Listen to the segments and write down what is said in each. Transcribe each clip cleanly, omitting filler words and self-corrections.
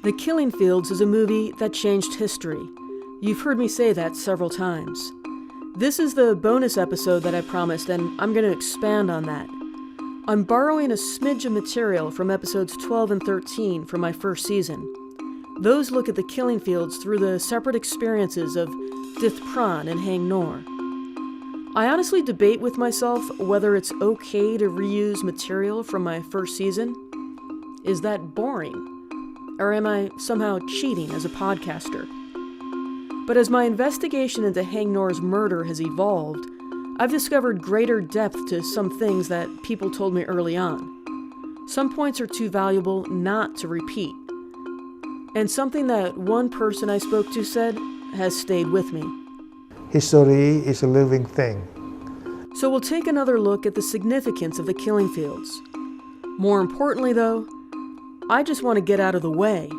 The Killing Fields is a movie that changed history. You've heard me say that several times. This is the bonus episode that I promised, and I'm going to expand on that. I'm borrowing a smidge of material from episodes 12 and 13 from my first season. Those look at the Killing Fields through the separate experiences of Dith Pran and Haing Ngor. I honestly debate with myself whether it's okay to reuse material from my first season. Is that boring? Or am I somehow cheating as a podcaster? But as my investigation into Haing Ngor's murder has evolved, I've discovered greater depth to some things that people told me early on. Some points are too valuable not to repeat. And something that one person I spoke to said has stayed with me. History is a living thing. So we'll take another look at the significance of the Killing Fields. More importantly, though, I just want to get out of the way.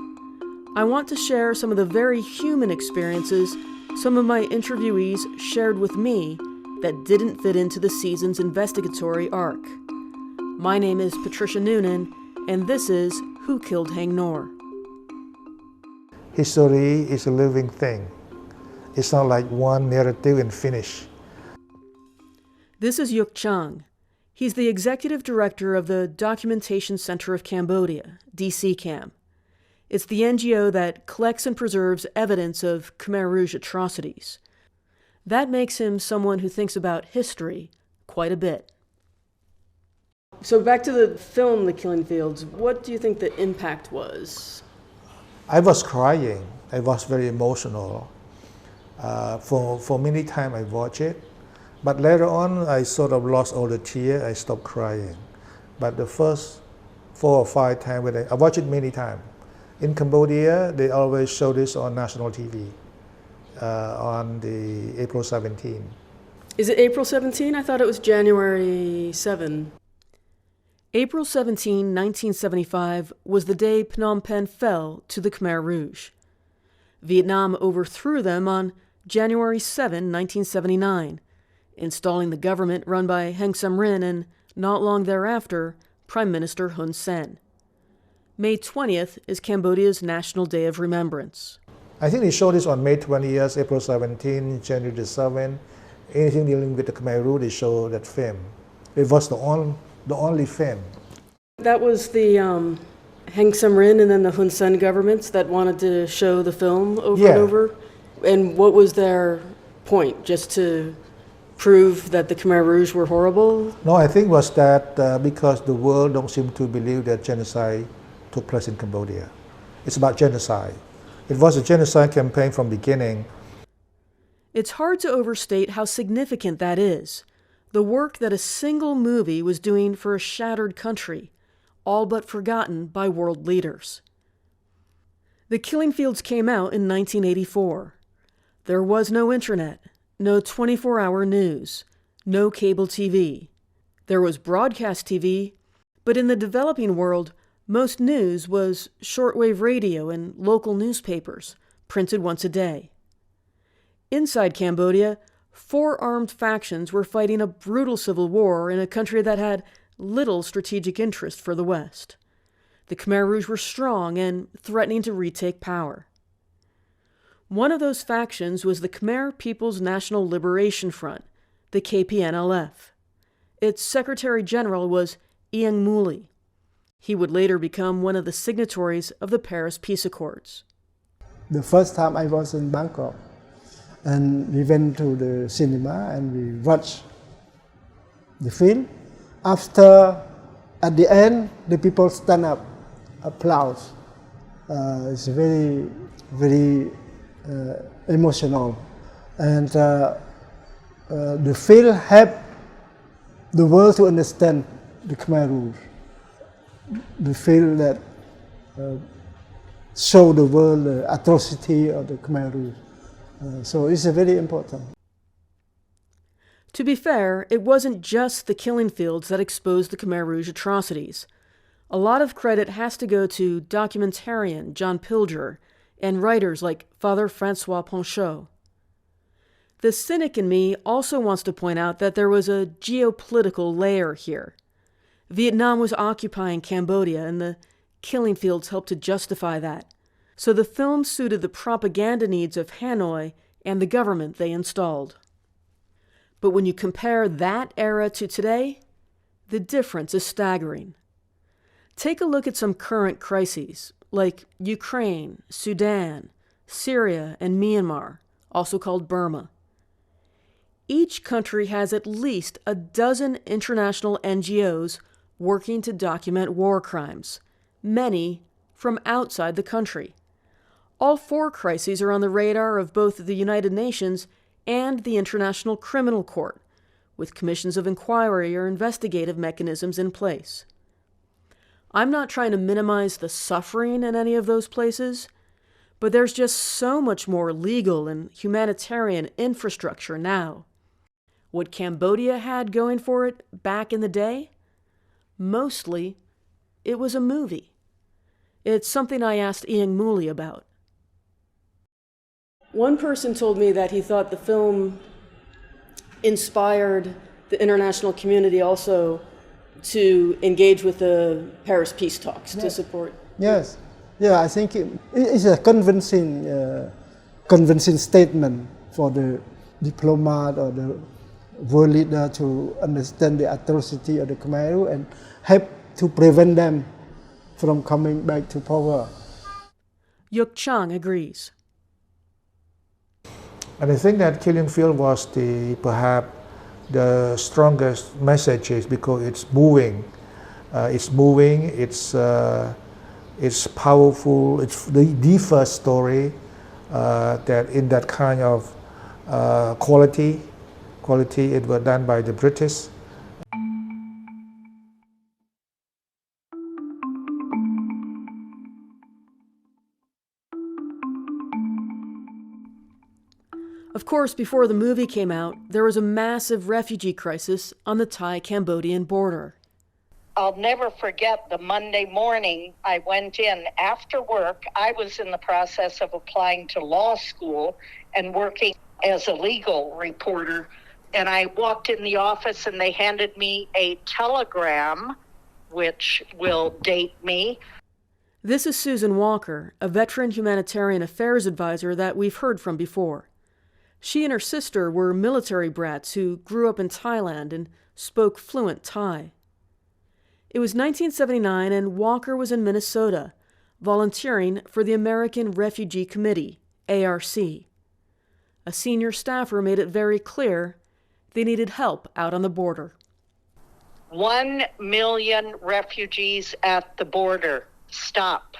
I want to share some of the very human experiences some of my interviewees shared with me that didn't fit into the season's investigatory arc. My name is Patricia Nunan, and this is Who Killed Haing Ngor? History is a living thing. It's not like one narrative and finish. This is Yuk Chang. He's the executive director of the Documentation Center of Cambodia, DCCAM. It's the NGO that collects and preserves evidence of Khmer Rouge atrocities. That makes him someone who thinks about history quite a bit. So back to the film, The Killing Fields, what do you think the impact was? I was crying. I was very emotional. For many times I watched it. But later on, I sort of lost all the tears. I stopped crying. But the first 4 or 5 times, I watched it many times. In Cambodia, they always show this on national TV on the April 17. Is it April 17? I thought it was January 7. April 17, 1975 was the day Phnom Penh fell to the Khmer Rouge. Vietnam overthrew them on January 7, 1979. Installing the government run by Heng Samrin and, not long thereafter, Prime Minister Hun Sen. May 20th is Cambodia's National Day of Remembrance. I think they showed this on May 20th, April 17, January 7. Anything dealing with the Khmer Rouge, they show that film. It was the only film. That was the Heng Samrin and then the Hun Sen governments that wanted to show the film over and over? And what was their point? Just to prove that the Khmer Rouge were horrible? No, I think it was that because the world don't seem to believe that genocide took place in Cambodia. It's about genocide. It was a genocide campaign from the beginning. It's hard to overstate how significant that is. The work that a single movie was doing for a shattered country, all but forgotten by world leaders. The Killing Fields came out in 1984. There was no internet. No 24-hour news, no cable TV. There was broadcast TV, but in the developing world, most news was shortwave radio and local newspapers, printed once a day. Inside Cambodia, 4 armed factions were fighting a brutal civil war in a country that had little strategic interest for the West. The Khmer Rouge were strong and threatening to retake power. One of those factions was the Khmer People's National Liberation Front, the KPNLF. Its Secretary General was Ieng Muli. He would later become one of the signatories of the Paris Peace Accords. The first time I was in Bangkok, and we went to the cinema and we watched the film. After, at the end, the people stand up, applause. It's very, very emotional, and the film helped the world to understand the Khmer Rouge. The film that show the world the atrocity of the Khmer Rouge. So it's very important. To be fair, it wasn't just the Killing Fields that exposed the Khmer Rouge atrocities. A lot of credit has to go to documentarian John Pilger and writers like Father Francois Ponchot. The cynic in me also wants to point out that there was a geopolitical layer here. Vietnam was occupying Cambodia, and the Killing Fields helped to justify that. so the film suited the propaganda needs of Hanoi and the government they installed. But when you compare that era to today, the difference is staggering. Take a look at some current crises, like Ukraine, Sudan, Syria, and Myanmar, also called Burma. Each country has at least a dozen international NGOs working to document war crimes, many from outside the country. All four crises are on the radar of both the United Nations and the International Criminal Court, with commissions of inquiry or investigative mechanisms in place. I'm not trying to minimize the suffering in any of those places, but there's just so much more legal and humanitarian infrastructure now. What Cambodia had going for it back in the day? Mostly, it was a movie. It's something I asked Ian Mooley about. One person told me that he thought the film inspired the international community also to engage with the Paris peace talks, to support. Yes. Yeah, I think it's a convincing statement for the diplomat or the world leader to understand the atrocity of the Khmer Rouge and help to prevent them from coming back to power. Yuk Chang agrees. And I think that Killing Field was perhaps the strongest message because it's moving. It's powerful. It's the first story that in that kind of quality it was done by the British. Of course, before the movie came out, there was a massive refugee crisis on the Thai-Cambodian border. I'll never forget the Monday morning I went in after work. I was in the process of applying to law school and working as a legal reporter. And I walked in the office and they handed me a telegram, which will date me. This is Susan Walker, a veteran humanitarian affairs advisor that we've heard from before. She and her sister were military brats who grew up in Thailand and spoke fluent Thai. It was 1979 and Walker was in Minnesota, volunteering for the American Refugee Committee, ARC. A senior staffer made it very clear they needed help out on the border. 1 million refugees at the border. Stop.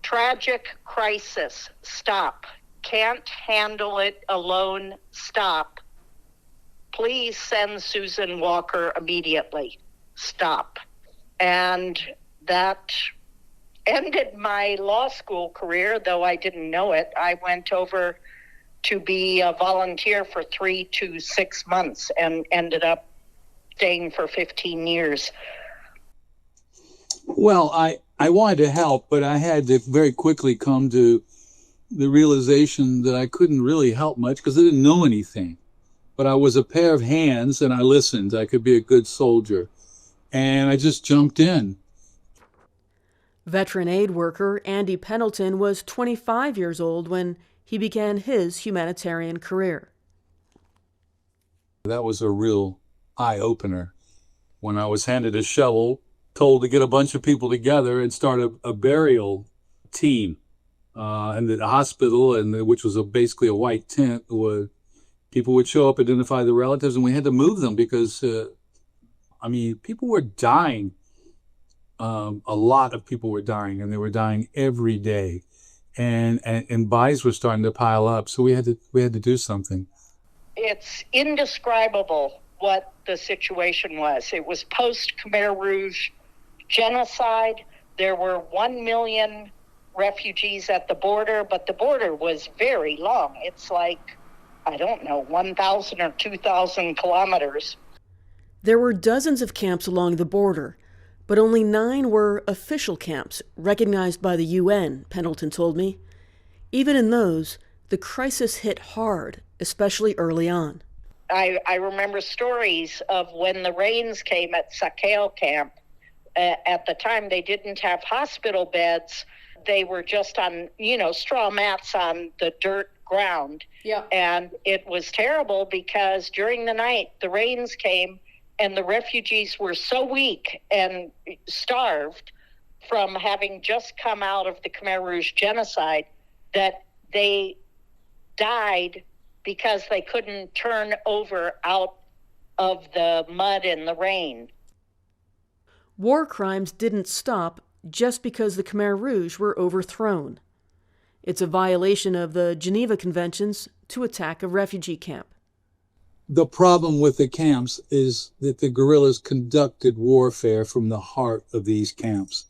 Tragic crisis. Stop. Can't handle it alone. Stop. Please send Susan Walker immediately. Stop. And that ended my law school career, though I didn't know it. I went over to be a volunteer for 3 to 6 months and ended up staying for 15 years. Well, I wanted to help, but I had to very quickly come to the realization that I couldn't really help much because I didn't know anything. But I was a pair of hands and I listened. I could be a good soldier. And I just jumped in. Veteran aid worker Andy Pendleton was 25 years old when he began his humanitarian career. That was a real eye-opener. When I was handed a shovel, told to get a bunch of people together and start a burial team. And the hospital, which was basically a white tent, people would show up, identify the relatives, and we had to move them because, people were dying. A lot of people were dying, and they were dying every day, and bodies were starting to pile up. So we had to do something. It's indescribable what the situation was. It was post Khmer Rouge genocide. There were 1 million refugees at the border, but the border was very long. It's like, 1,000 or 2,000 kilometers. There were dozens of camps along the border, but only 9 were official camps recognized by the UN, Pendleton told me. Even in those, the crisis hit hard, especially early on. I remember stories of when the rains came at Sakeo camp. At the time, they didn't have hospital beds. They were just on, straw mats on the dirt ground. Yeah. And it was terrible because during the night, the rains came and the refugees were so weak and starved from having just come out of the Khmer Rouge genocide that they died because they couldn't turn over out of the mud and the rain. War crimes didn't stop just because the Khmer Rouge were overthrown. It's a violation of the Geneva Conventions to attack a refugee camp. The problem with the camps is that the guerrillas conducted warfare from the heart of these camps.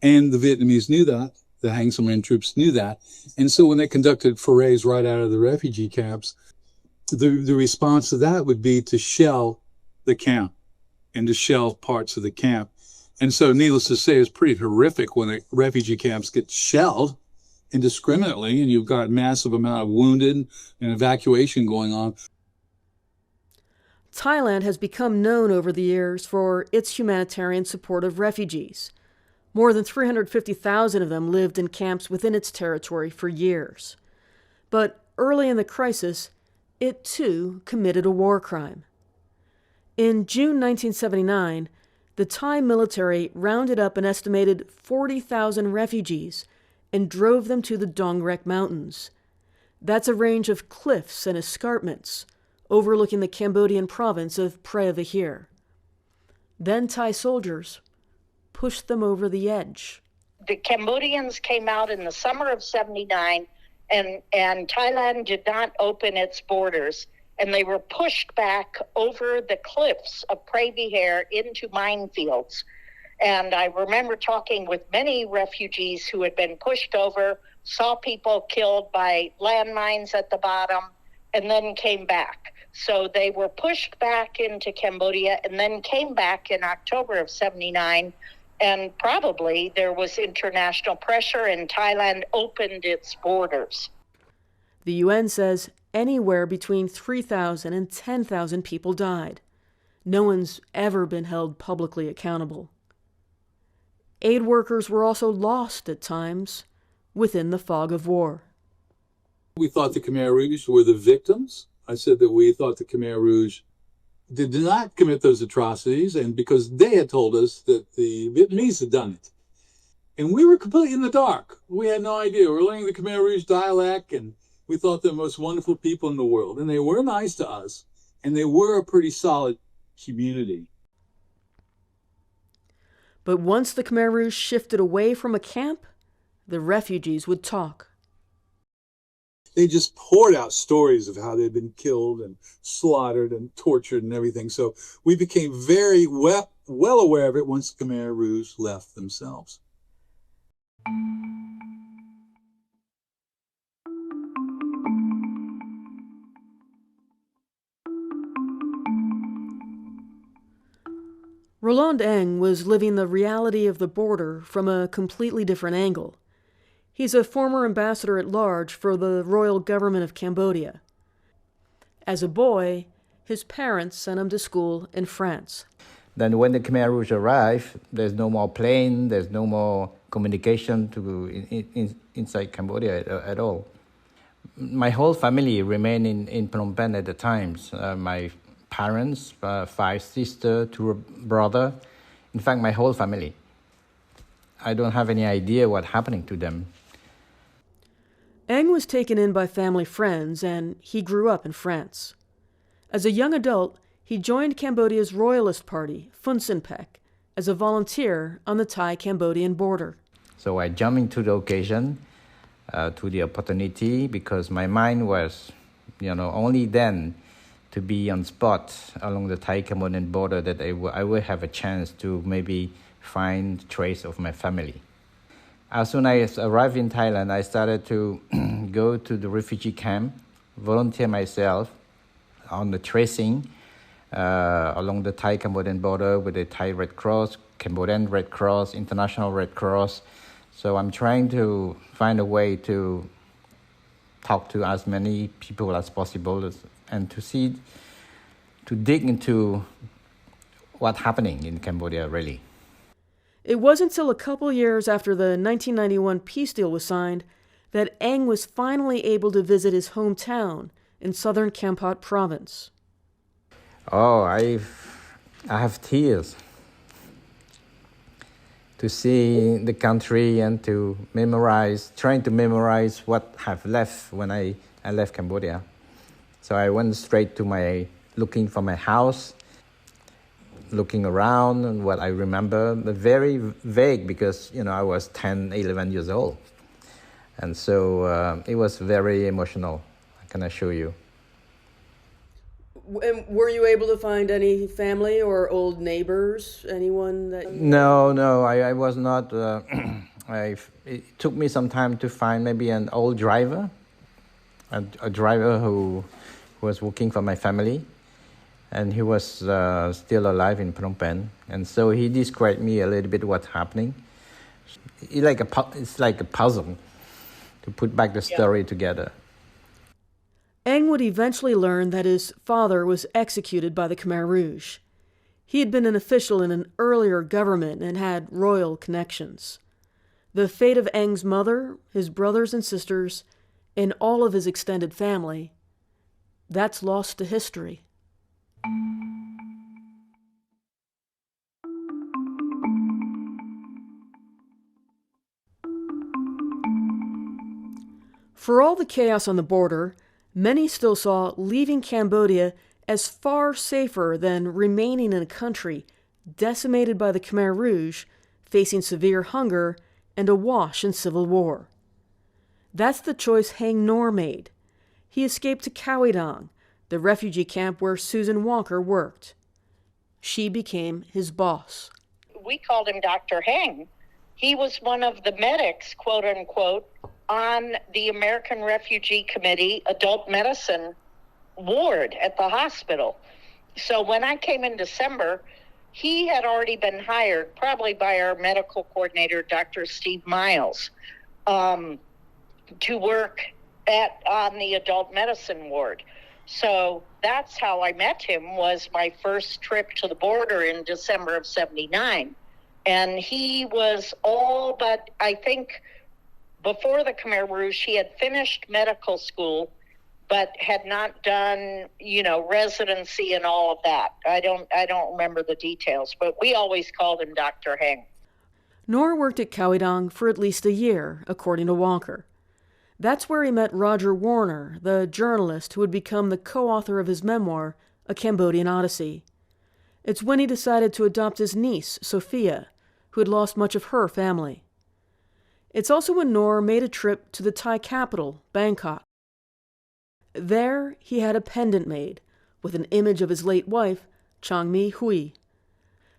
And the Vietnamese knew that. The Hang Ngor troops knew that. And so when they conducted forays right out of the refugee camps, the response to that would be to shell the camp and to shell parts of the camp. And so needless to say, it's pretty horrific when the refugee camps get shelled indiscriminately and you've got a massive amount of wounded and evacuation going on. Thailand has become known over the years for its humanitarian support of refugees. More than 350,000 of them lived in camps within its territory for years. But early in the crisis, it too committed a war crime. In June 1979, the Thai military rounded up an estimated 40,000 refugees and drove them to the Dong Rek Mountains. That's a range of cliffs and escarpments overlooking the Cambodian province of Preah Vihear. Then Thai soldiers pushed them over the edge. The Cambodians came out in the summer of 79, and Thailand did not open its borders, and they were pushed back over the cliffs of Preah Vihear into minefields. And I remember talking with many refugees who had been pushed over, saw people killed by landmines at the bottom, and then came back. So they were pushed back into Cambodia and then came back in October of 79. And probably there was international pressure and Thailand opened its borders. The UN says anywhere between 3,000 and 10,000 people died. No one's ever been held publicly accountable. Aid workers were also lost at times within the fog of war. We thought the Khmer Rouge were the victims. I said that we thought the Khmer Rouge did not commit those atrocities, and because they had told us that the Vietnamese had done it. And we were completely in the dark. We had no idea. We were learning the Khmer Rouge dialect, and we thought they're the most wonderful people in the world. And they were nice to us, and they were a pretty solid community. But once the Khmer Rouge shifted away from a camp, the refugees would talk. They just poured out stories of how they'd been killed and slaughtered and tortured and everything. So we became very well aware of it once the Khmer Rouge left themselves. Roland Eng was living the reality of the border from a completely different angle. He's a former ambassador at large for the royal government of Cambodia. As a boy, his parents sent him to school in France. Then when the Khmer Rouge arrived, there's no more plane, there's no more communication inside Cambodia at all. My whole family remained in Phnom Penh at the time. My parents, 5 sisters, 2 brothers, in fact, my whole family. I don't have any idea what's happening to them. Eng was taken in by family friends, and he grew up in France. As a young adult, he joined Cambodia's Royalist Party, Phun Sen Pek, as a volunteer on the Thai-Cambodian border. So I jumped into the occasion, to the opportunity, because my mind was, only then to be on spot along the Thai-Cambodian border that I will have a chance to maybe find trace of my family. As soon as I arrived in Thailand, I started to go to the refugee camp, volunteer myself on the tracing along the Thai-Cambodian border with the Thai Red Cross, Cambodian Red Cross, International Red Cross. So I'm trying to find a way to talk to as many people as possible and to dig into what's happening in Cambodia, really. It wasn't until a couple years after the 1991 peace deal was signed that Ngor was finally able to visit his hometown in southern Kampot province. Oh, I have tears to see the country and to trying to memorize what I've left when I left Cambodia. So I went straight to looking for my house, looking around, and what I remember, but very vague because, I was 10, 11 years old. And so it was very emotional, I can assure you. And were you able to find any family or old neighbors, anyone that... No, I was not. It took me some time to find maybe an old driver, a driver who was working for my family, and he was still alive in Phnom Penh. And so he described me a little bit what's happening. It's like a puzzle to put back the story together. Ngor would eventually learn that his father was executed by the Khmer Rouge. He had been an official in an earlier government and had royal connections. The fate of Ng's mother, his brothers and sisters, and all of his extended family, that's lost to history. For all the chaos on the border, many still saw leaving Cambodia as far safer than remaining in a country decimated by the Khmer Rouge, facing severe hunger and awash in civil war. That's the choice Haing Ngor made. He escaped to Killed Haing, the refugee camp where Susan Walker worked. She became his boss. We called him Dr. Haing. He was one of the medics, quote unquote, on the American Refugee Committee adult medicine ward at the hospital. So when I came in December, he had already been hired, probably by our medical coordinator, Dr. Steve Miles, to work on the adult medicine ward. So that's how I met him, was my first trip to the border in December of 79. And he was all but, I think, before the Khmer Rouge, he had finished medical school, but had not done, residency and all of that. I don't remember the details, but we always called him Dr. Haing. Ngor worked at Killed Haing for at least a year, according to Walker. That's where he met Roger Warner, the journalist who would become the co-author of his memoir, A Cambodian Odyssey. It's when he decided to adopt his niece, Sophia, who had lost much of her family. It's also when Ngor made a trip to the Thai capital, Bangkok. There, he had a pendant made with an image of his late wife, Chang Mi Hui.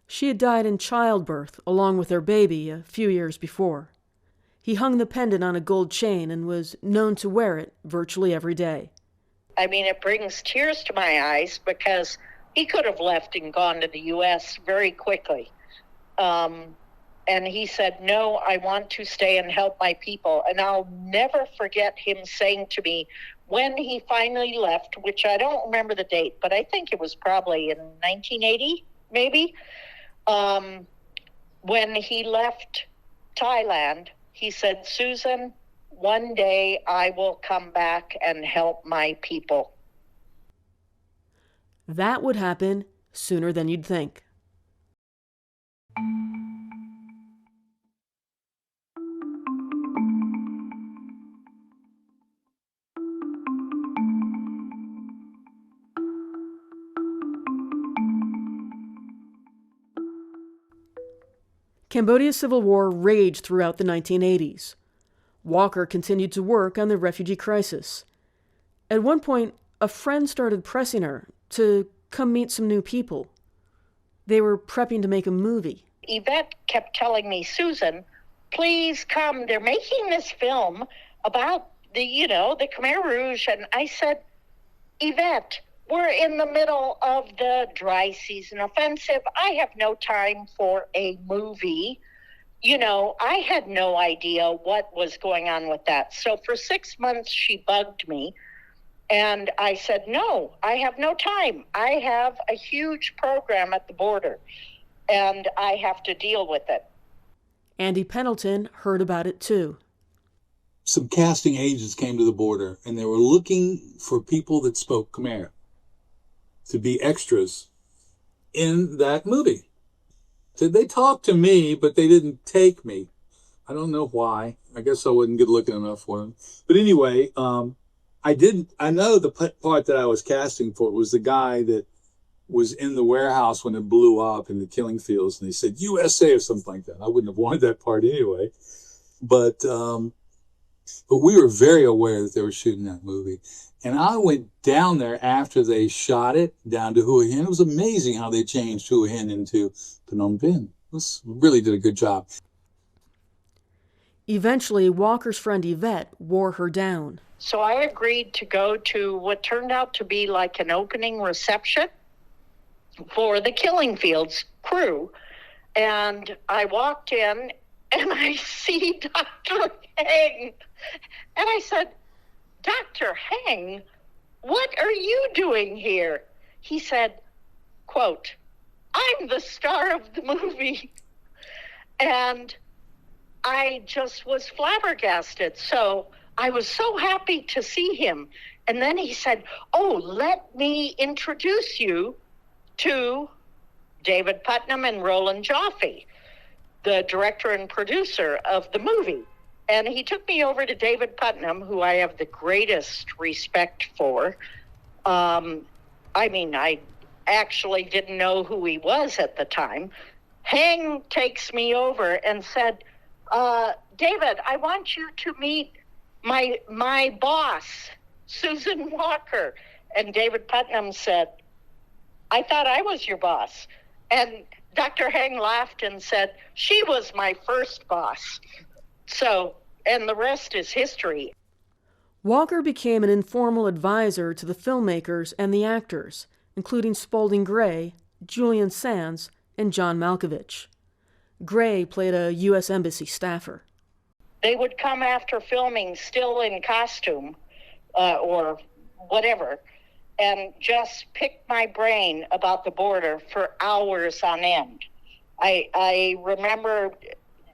She had died in childbirth along with their baby a few years before. He hung the pendant on a gold chain and was known to wear it virtually every day. I mean, it brings tears to my eyes because he could have left and gone to the U.S. very quickly. And he said, no, I want to stay and help my people. And I'll never forget him saying to me when he finally left, which I don't remember the date, but I think it was probably in 1980, maybe. When he left Thailand, he said, Susan, one day I will come back and help my people. That would happen sooner than you'd think. Cambodia's civil war raged throughout the 1980s. Walker continued to work on the refugee crisis. At one point, a friend started pressing her to come meet some new people. They were prepping to make a movie. Yvette kept telling me, Susan, please come. They're making this film about the Khmer Rouge. And I said, Yvette, we're in the middle of the dry season offensive. I have no time for a movie. I had no idea what was going on with that. So for 6 months, she bugged me. And I said, no, I have no time. I have a huge program at the border, and I have to deal with it. Andy Pendleton heard about it too. Some casting agents came to the border, and they were looking for people that spoke Khmer to be extras in that movie. So they talked to me, but they didn't take me. I don't know why. I guess I wasn't good looking enough for them. But anyway, I know the part that I was casting for was the guy that was in the warehouse when it blew up in the killing fields, and they said USA or something like that. I wouldn't have wanted that part anyway. But we were very aware that they were shooting that movie. And I went down there after they shot it, down to Hua Hin. It was amazing how they changed Hua Hin into Phnom Penh. This really did a good job. Eventually, Walker's friend Yvette wore her down. So I agreed to go to what turned out to be like an opening reception for the Killing Fields crew. And I walked in and I see Dr. Haing. And I said, Dr. Haing, what are you doing here? He said, quote, I'm the star of the movie. And I just was flabbergasted. So I was so happy to see him. And then he said, oh, let me introduce you to David Putnam and Roland Joffe, the director and producer of the movie. And he took me over to David Putnam, who I have the greatest respect for. I actually didn't know who he was at the time. Haing takes me over and said, David, I want you to meet my boss, Susan Walker. And David Putnam said, I thought I was your boss. And Dr. Haing laughed and said, she was my first boss. So, and the rest is history. Walker became an informal advisor to the filmmakers and the actors, including Spalding Gray, Julian Sands, and John Malkovich. Gray played a U.S. Embassy staffer. They would come after filming still in costume or whatever and just pick my brain about the border for hours on end. I remember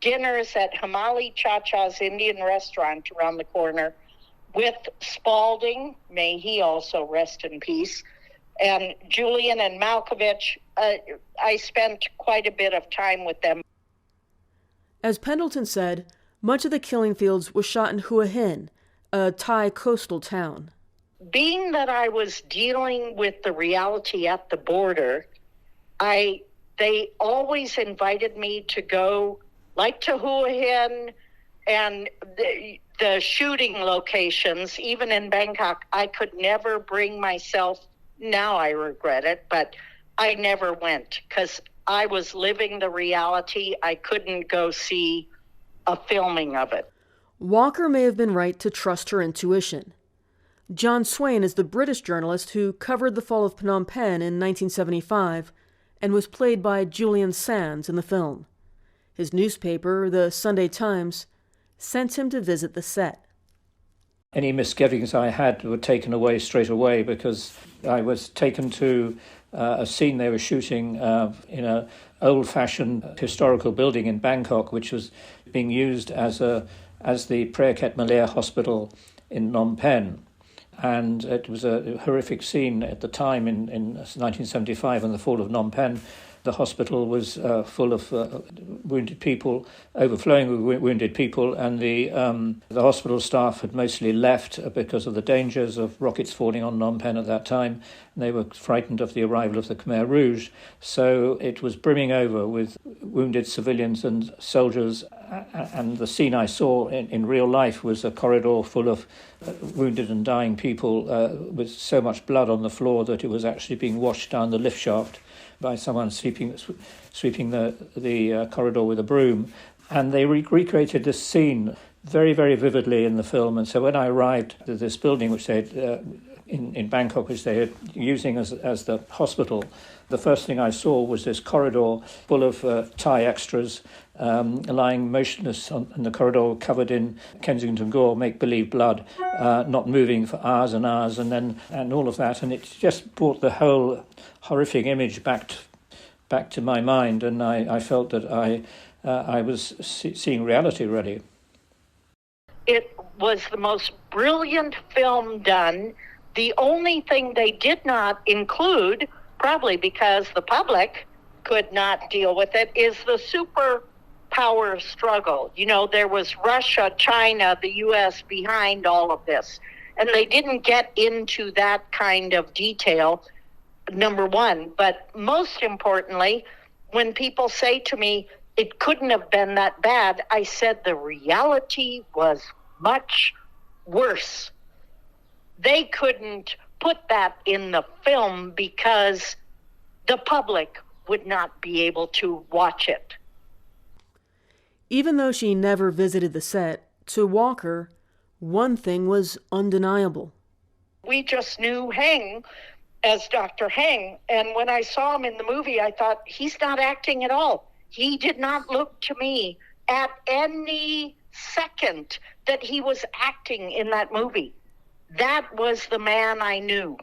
dinners at Hamali Cha-Cha's Indian restaurant around the corner with Spalding, may he also rest in peace, and Julian and Malkovich. I spent quite a bit of time with them. As Pendleton said, much of the Killing Fields was shot in Hua Hin, a Thai coastal town. Being that I was dealing with the reality at the border, they always invited me to go, like to Hua Hin and the shooting locations, even in Bangkok. I could never bring myself, now I regret it, but I never went because I was living the reality. I couldn't go see a filming of it. Walker may have been right to trust her intuition. John Swain is the British journalist who covered the fall of Phnom Penh in 1975 and was played by Julian Sands in the film. His newspaper, the Sunday Times, sent him to visit the set. Any misgivings I had were taken away straight away because I was taken to a scene they were shooting in an old-fashioned historical building in Bangkok, which was being used as the Preah Malaya Hospital in Phnom Penh. And it was a horrific scene at the time in 1975 in the fall of Phnom Penh. The hospital was full of wounded people, overflowing with wounded people, and the hospital staff had mostly left because of the dangers of rockets falling on Phnom Penh at that time. And they were frightened of the arrival of the Khmer Rouge. So it was brimming over with wounded civilians and soldiers. And the scene I saw in real life was a corridor full of wounded and dying people with so much blood on the floor that it was actually being washed down the lift shaft by someone sweeping the corridor with a broom. And they recreated this scene very, very vividly in the film. And so when I arrived at this building, which they had in Bangkok, which they were using as the hospital, the first thing I saw was this corridor full of Thai extras lying motionless in the corridor, covered in Kensington gore, make-believe blood, not moving for hours and hours, and all of that. And it just brought the whole horrific image back to my mind, and I felt that I I was seeing reality really. It was the most brilliant film done. The only thing they did not include, probably because the public could not deal with it, is the superpower struggle. You know, there was Russia, China, the U.S. behind all of this. And they didn't get into that kind of detail, number one. But most importantly, when people say to me, it couldn't have been that bad, I said the reality was much worse. They couldn't put that in the film because the public would not be able to watch it. Even though she never visited the set, to Walker, one thing was undeniable. We just knew Haing as Dr. Haing, and when I saw him in the movie, I thought, he's not acting at all. He did not look to me at any second that he was acting in that movie. That was the man I knew.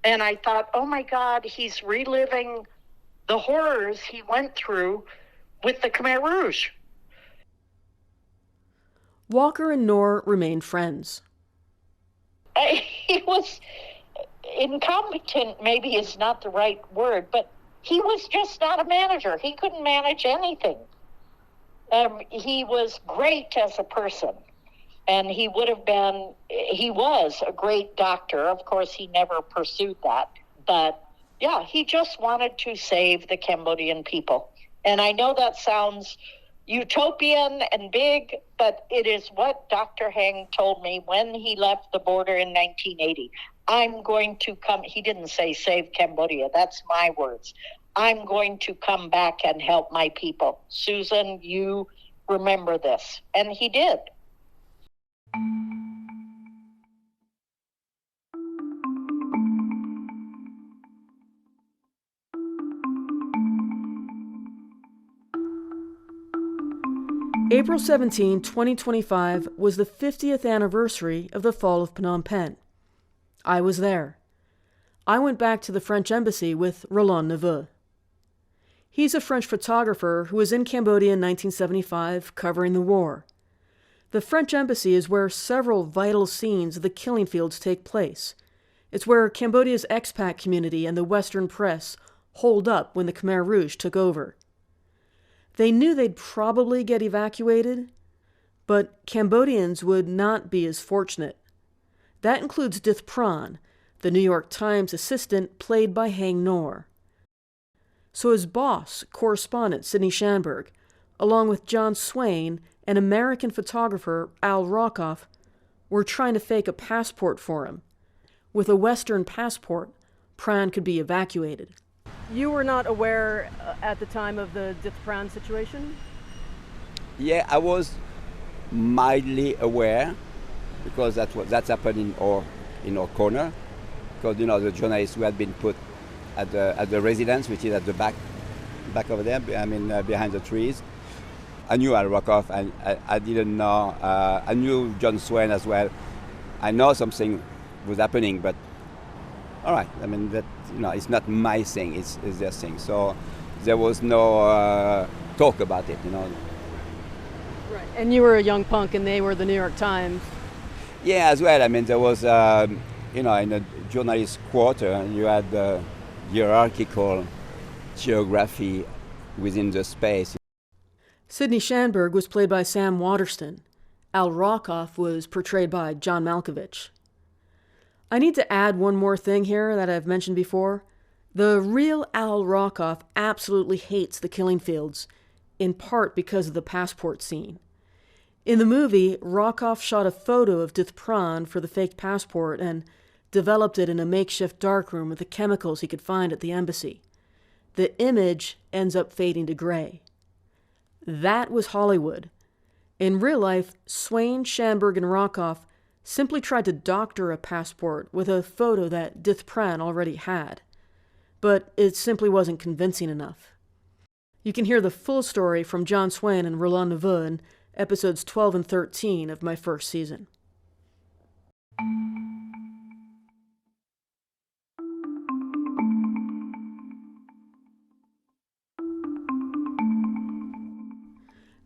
And I thought, oh my God, he's reliving the horrors he went through with the Khmer Rouge. Walker and Ngor remained friends. He was incompetent, maybe is not the right word, but he was just not a manager. He couldn't manage anything. He was great as a person, and he was a great doctor. Of course, he never pursued that, but yeah, he just wanted to save the Cambodian people. And I know that sounds utopian and big, but it is what Dr. Haing told me when he left the border in 1980. I'm going to come, he didn't say save Cambodia, that's my words. I'm going to come back and help my people. Susan, you remember this. And he did. April 17, 2025 was the 50th anniversary of the fall of Phnom Penh. I was there. I went back to the French embassy with Roland Neveu. He's a French photographer who was in Cambodia in 1975 covering the war. The French embassy is where several vital scenes of the killing fields take place. It's where Cambodia's expat community and the Western press holed up when the Khmer Rouge took over. They knew they'd probably get evacuated, but Cambodians would not be as fortunate. That includes Dith Pran, the New York Times assistant played by Haing Ngor. So his boss, correspondent Sidney Schanberg, along with John Swain and American photographer Al Rockoff, were trying to fake a passport for him. With a Western passport, Pran could be evacuated. You were not aware at the time of the Dith Pran situation? Yeah, I was mildly aware because that's happened in our corner. Because the journalists who had been put at the residence, which is at the back over there, behind the trees. I knew Al Rockoff, and I didn't know. I knew John Swain as well. I know something was happening, but all right. It's not my thing. It's their thing. So there was no talk about it. Right. And you were a young punk, and they were the New York Times. Yeah, as well. There was, in a journalist quarter, you had hierarchical geography within the space. Sidney Schanberg was played by Sam Waterston. Al Rockoff was portrayed by John Malkovich. I need to add one more thing here that I've mentioned before. The real Al Rockoff absolutely hates the killing fields, in part because of the passport scene. In the movie, Rockoff shot a photo of Dith Pran for the fake passport and developed it in a makeshift darkroom with the chemicals he could find at the embassy. The image ends up fading to gray. That was Hollywood. In real life, Swain, Schanberg, and Rockoff simply tried to doctor a passport with a photo that Dith Pran already had. But it simply wasn't convincing enough. You can hear the full story from John Swain and Roland Neveu in episodes 12 and 13 of my first season.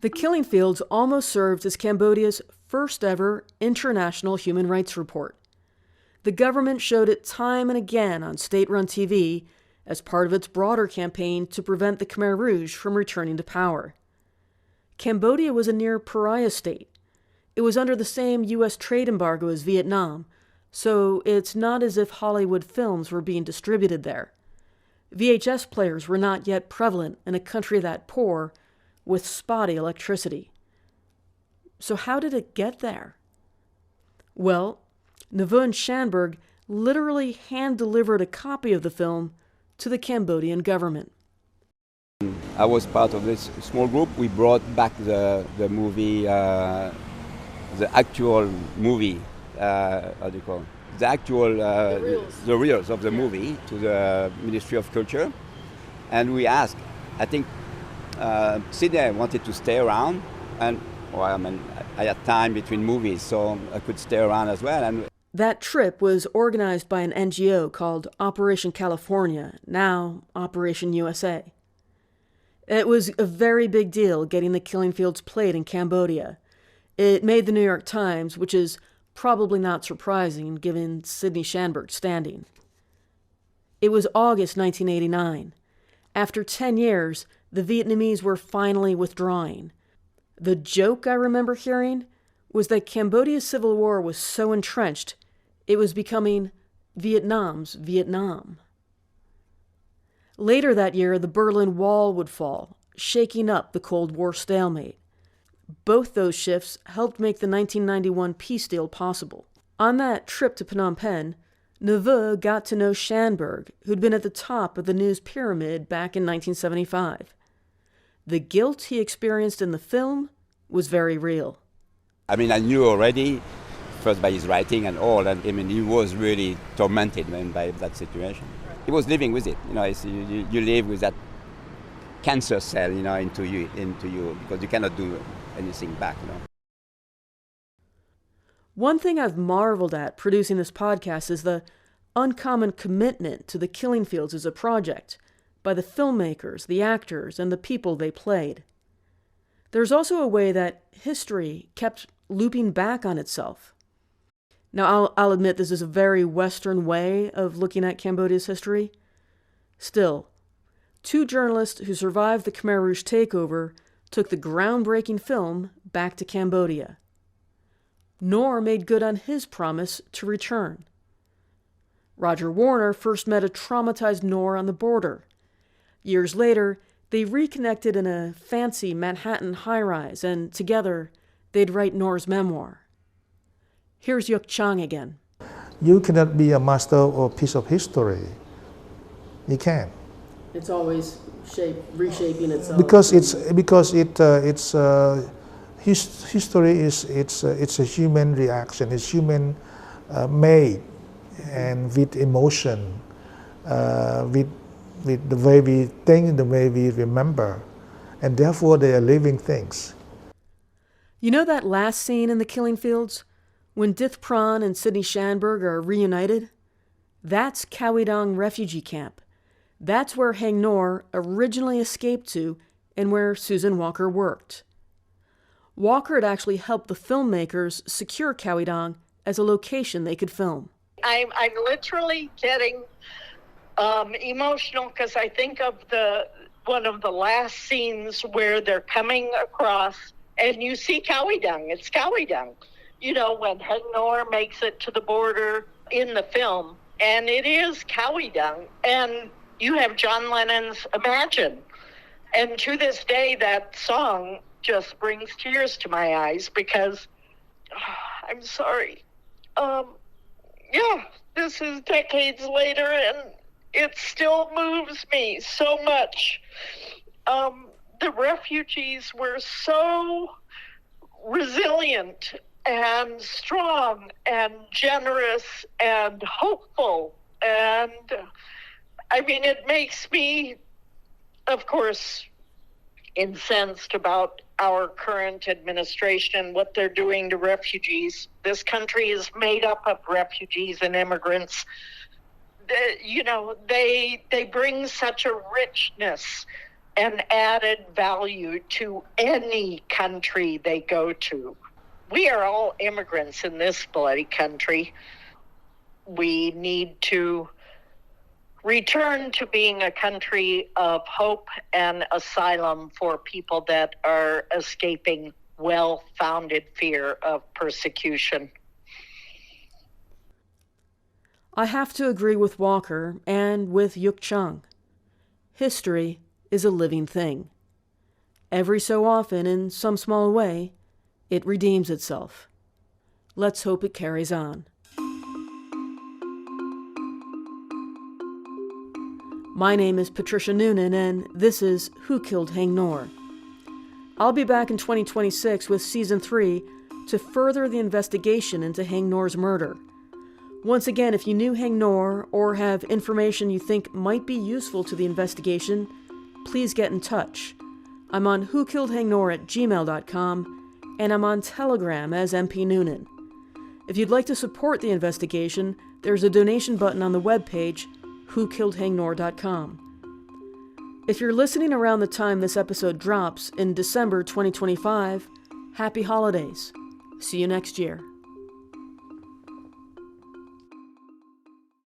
The killing fields almost served as Cambodia's first ever international human rights report. The government showed it time and again on state-run TV as part of its broader campaign to prevent the Khmer Rouge from returning to power. Cambodia was a near pariah state. It was under the same U.S. trade embargo as Vietnam, so it's not as if Hollywood films were being distributed there. VHS players were not yet prevalent in a country that poor with spotty electricity. So how did it get there? Well, Nunan Shanberg literally hand-delivered a copy of the film to the Cambodian government. I was part of this small group. We brought back the movie, the actual movie, how do you call it? The actual, the reels of the movie to the Ministry of Culture. And we asked, I think Sydney wanted to stay around, and well, I mean, I had time between movies, so I could stay around as well. And that trip was organized by an NGO called Operation California, now Operation USA. It was a very big deal getting the killing fields played in Cambodia. It made the New York Times, which is probably not surprising given Sidney Shanberg's standing. It was August 1989. After 10 years, the Vietnamese were finally withdrawing. The joke I remember hearing was that Cambodia's civil war was so entrenched, it was becoming Vietnam's Vietnam. Later that year, the Berlin Wall would fall, shaking up the Cold War stalemate. Both those shifts helped make the 1991 peace deal possible. On that trip to Phnom Penh, Nunan got to know Shanberg, who'd been at the top of the news pyramid back in 1975. The guilt he experienced in the film was very real. I mean, I knew already, first by his writing and all, and I mean, he was really tormented, man, by that situation. He was living with it, you know. You live with that cancer cell, you know, into you, because you cannot do anything back, you know. One thing I've marveled at producing this podcast is the uncommon commitment to the killing fields as a project by the filmmakers, the actors, and the people they played. There's also a way that history kept looping back on itself. Now, I'll admit this is a very Western way of looking at Cambodia's history. Still, two journalists who survived the Khmer Rouge takeover took the groundbreaking film back to Cambodia. Ngor made good on his promise to return. Roger Warner first met a traumatized Ngor on the border. Years later, they reconnected in a fancy Manhattan high-rise, and together, they'd write Ngor's memoir. Here's Yuk Chang again. You cannot be a master of a piece of history. You can't. It's always reshaping itself. Because history is a human reaction. It's human made, and with emotion, with the way we think, the way we remember, and therefore they are living things. You know that last scene in The Killing Fields? When Dith Pran and Sidney Shanberg are reunited? That's Khao Dang refugee camp. That's where Haing Ngor originally escaped to and where Susan Walker worked. Walker had actually helped the filmmakers secure Khao Dang as a location they could film. I'm literally getting emotional because I think of one of the last scenes where they're coming across and you see Khao Dang. It's Khao Dang. You know, when Haing Ngor makes it to the border in the film, and it is Khao Dang, and you have John Lennon's Imagine. And to this day, that song just brings tears to my eyes because, I'm sorry. This is decades later, and it still moves me so much. The refugees were so resilient and strong and generous and hopeful. And I mean, it makes me, of course, incensed about our current administration, what they're doing to refugees. This country is made up of refugees and immigrants. You know, they bring such a richness an added value to any country they go to. We are all immigrants in this bloody country. We need to return to being a country of hope and asylum for people that are escaping well-founded fear of persecution. I have to agree with Walker and with Yuk Chung. History is a living thing. Every so often, in some small way, it redeems itself. Let's hope it carries on. My name is Patricia Nunan, and this is Who Killed Haing Ngor. I'll be back in 2026 with Season 3 to further the investigation into Haing Ngor's murder. Once again, if you knew Haing Ngor or have information you think might be useful to the investigation, please get in touch. I'm on whokilledhaingnor@gmail.com, and I'm on Telegram as MP Nunan. If you'd like to support the investigation, there's a donation button on the webpage, whokilledhaingnor.com. If you're listening around the time this episode drops in December 2025, happy holidays. See you next year.